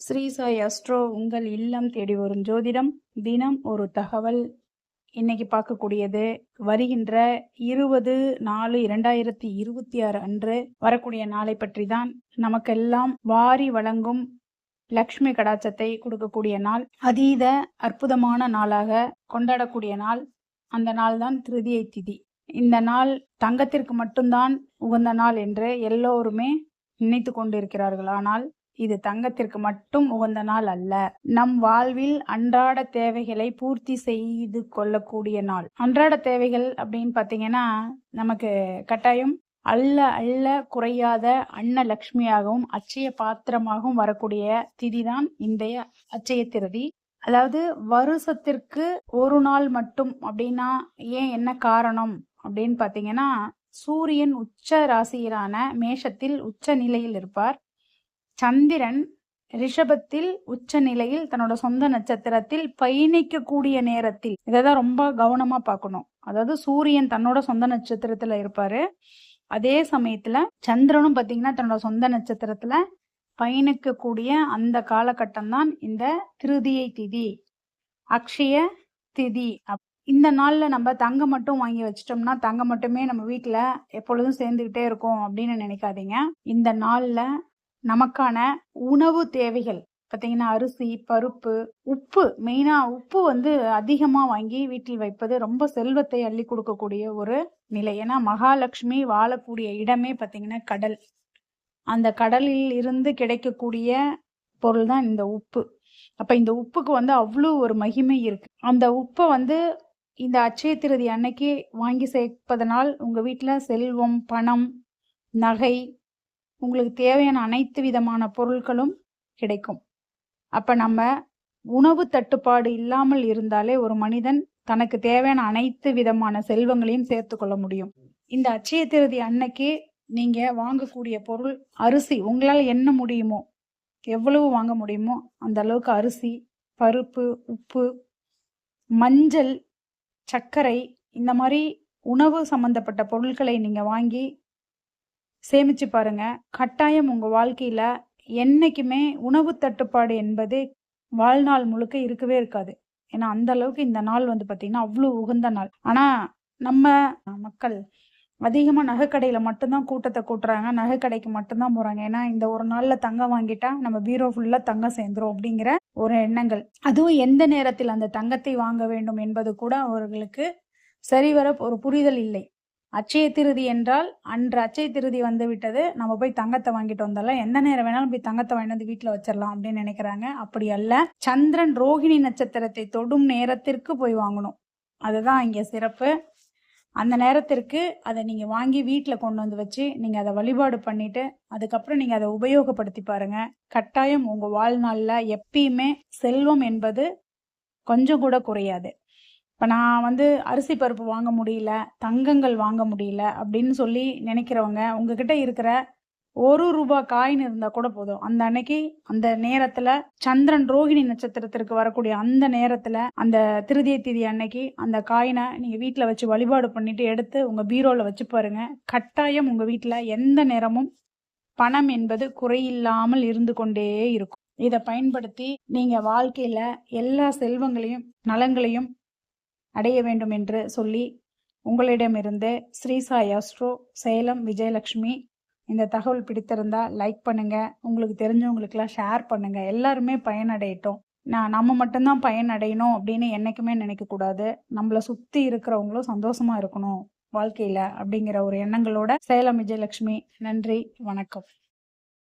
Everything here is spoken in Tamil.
ஸ்ரீ சாய் அஸ்ட்ரோ உங்கள் இல்லம் தேடி வரும் ஜோதிடம். தினம் ஒரு தகவல். இன்னைக்கு பார்க்கக்கூடியது வருகின்ற 20/4/2026 அன்று வரக்கூடிய நாளை பற்றி தான். நமக்கெல்லாம் வாரி வழங்கும் லக்ஷ்மி கடாட்சத்தை கொடுக்கக்கூடிய நாள், அதீத அற்புதமான நாளாக கொண்டாடக்கூடிய நாள். அந்த நாள் தான் திருதியை திதி. இந்த நாள் தங்கத்திற்கு மட்டும்தான் உகந்த நாள் என்று எல்லோருமே நினைத்து கொண்டிருக்கிறார்கள். ஆனால் இது தங்கத்திற்கு மட்டும் உகந்த நாள் அல்ல. நம் வாழ்வில் அன்றாட தேவைகளை பூர்த்தி செய்து கொள்ளக்கூடிய நாள். அன்றாட தேவைகள் அப்படின்னு பார்த்தீங்கன்னா, நமக்கு கட்டாயம் அள்ள அள்ள குறையாத அன்னலக்ஷ்மியாகவும் அச்சய பாத்திரமாகவும் வரக்கூடிய திதிதான் இன்றைய அச்சய திருதி. அதாவது வருஷத்திற்கு ஒரு நாள் மட்டும் அப்படின்னா ஏன், என்ன காரணம் அப்படின்னு பார்த்தீங்கன்னா, சூரியன் உச்ச ராசியிலான மேஷத்தில் உச்ச நிலையில் இருப்பார். சந்திரன் ரிஷபத்தில் உச்ச நிலையில் தன்னோட சொந்த நட்சத்திரத்தில் பயணிக்கக்கூடிய நேரத்தில், இதைதான் ரொம்ப கவனமா பார்க்கணும். அதாவது சூரியன் தன்னோட சொந்த நட்சத்திரத்துல இருப்பாரு, அதே சமயத்துல சந்திரனும் பாத்தீங்கன்னா தன்னோட சொந்த நட்சத்திரத்துல பயணிக்கக்கூடிய அந்த காலகட்டம் தான் இந்த திருதியை திதி, அக்ஷய திதி. இந்த நாள்ல நம்ம தங்கம் மட்டும் வாங்கி வச்சிட்டோம்னா தங்கம் மட்டுமே நம்ம வீட்டுல எப்பொழுதும் சேர்ந்துகிட்டே இருக்கும் அப்படின்னு நினைக்காதீங்க. இந்த நாள்ல நமக்கான உணவு தேவைகள் பார்த்தீங்கன்னா, அரிசி, பருப்பு, உப்பு, மெயினா உப்பு அதிகமா வாங்கி வீட்டில் வைப்பது ரொம்ப செல்வத்தை அள்ளி கொடுக்கக்கூடிய ஒரு நிலை. ஏன்னா மகாலட்சுமி வாழக்கூடிய இடமே பார்த்தீங்கன்னா கடல். அந்த கடலில் இருந்து கிடைக்கக்கூடிய பொருள் தான் இந்த உப்பு. அப்ப இந்த உப்புக்கு அவ்வளோ ஒரு மகிமை இருக்கு. அந்த உப்பை இந்த அட்சய திருதி அன்னைக்கு வாங்கி சேர்ப்பதனால் உங்க வீட்டுல செல்வம், பணம், நகை, உங்களுக்கு தேவையான அனைத்து விதமான பொருட்களும் கிடைக்கும். அப்ப நம்ம உணவு தட்டுப்பாடு இல்லாமல் இருந்தாலே ஒரு மனிதன் தனக்கு தேவையான அனைத்து விதமான செல்வங்களையும் சேர்த்து கொள்ள முடியும். இந்த அட்சய திருதி அன்னைக்கு நீங்க வாங்கக்கூடிய பொருள் அரிசி, உங்களால் என்ன முடியுமோ, எவ்வளவு வாங்க முடியுமோ அந்த அளவுக்கு அரிசி, பருப்பு, உப்பு, மஞ்சள், சர்க்கரை, இந்த மாதிரி உணவு சம்பந்தப்பட்ட பொருட்களை நீங்க வாங்கி சேமிச்சு பாருங்க. கட்டாயம் உங்க வாழ்க்கையில என்னைக்குமே உணவு தட்டுப்பாடு என்பது வாழ்நாள் முழுக்க இருக்கவே இருக்காது. ஏன்னா அந்த அளவுக்கு இந்த நாள் பாத்தீங்கன்னா அவ்வளவு உகந்த நாள். ஆனா நம்ம மக்கள் அதிகமா நகைக்கடையில மட்டும்தான் கூட்டத்தை கூட்டுறாங்க, நகைக்கடைக்கு மட்டும்தான் போறாங்க. ஏன்னா இந்த ஒரு நாள்ல தங்கம் வாங்கிட்டா நம்ம பீரோ ஃபுல்லா தங்கம் சேர்ந்துரும் அப்படிங்கிற ஒரு எண்ணங்கள். அதுவும் எந்த நேரத்தில் அந்த தங்கத்தை வாங்க வேண்டும் என்பது கூட அவர்களுக்கு சரிவர ஒரு புரிதல் இல்லை. அட்சய திருதி என்றால் அன்று அட்சய திருதி விட்டது, நம்ம போய் தங்கத்தை வாங்கிட்டு வந்தாலும் எந்த நேரம் வேணாலும் போய் தங்கத்தை வாங்கிட்டு வீட்டுல வச்சிடலாம் அப்படின்னு நினைக்கிறாங்க. அப்படி அல்ல, சந்திரன் ரோகிணி நட்சத்திரத்தை தொடும் நேரத்திற்கு போய் வாங்கணும். அதுதான் இங்க சிறப்பு. அந்த நேரத்திற்கு அதை நீங்க வாங்கி வீட்டுல கொண்டு வச்சு நீங்க அதை வழிபாடு பண்ணிட்டு அதுக்கப்புறம் நீங்க அதை உபயோகப்படுத்தி பாருங்க. கட்டாயம் உங்க வாழ்நாள்ல எப்பயுமே செல்வம் என்பது கொஞ்சம் கூட குறையாது. இப்போ நான் அரிசி பருப்பு வாங்க முடியல, தங்கங்கள் வாங்க முடியல அப்படின்னு சொல்லி நினைக்கிறவங்க, உங்ககிட்ட இருக்கிற ₹1 காயின் இருந்தா கூட போதும். அந்த அன்னைக்கு அந்த நேரத்துல சந்திரன் ரோகிணி நட்சத்திரத்திற்கு வரக்கூடிய அந்த நேரத்துல அந்த திருதியை திதி அன்னைக்கு அந்த காயினை நீங்க வீட்டுல வச்சு வழிபாடு பண்ணிட்டு எடுத்து உங்க பீரோல வச்சு பாருங்க. கட்டாயம் உங்க வீட்டுல எந்த நேரமும் பணம் என்பது குறையில்லாமல் இருந்து கொண்டே இருக்கும். இதை பயன்படுத்தி நீங்க வாழ்க்கையில எல்லா செல்வங்களையும் நலங்களையும் அடைய வேண்டும் என்று சொல்லி உங்களிடமிருந்து ஸ்ரீ சாய் அஸ்ட்ரோ, சேலம் விஜயலட்சுமி. இந்த தகவல் பிடித்திருந்தா லைக் பண்ணுங்க, உங்களுக்கு தெரிஞ்சவங்களுக்குலாம் ஷேர் பண்ணுங்க. எல்லாருமே பயனடையட்டும். நம்ம மட்டும்தான் பயனடையணும் அப்படின்னு என்னைக்குமே நினைக்க கூடாது. நம்மளை சுத்தி இருக்கிறவங்களும் சந்தோஷமா இருக்கணும் வாழ்க்கையில அப்படிங்கிற ஒரு எண்ணங்களோட சேலம் விஜயலட்சுமி. நன்றி, வணக்கம்.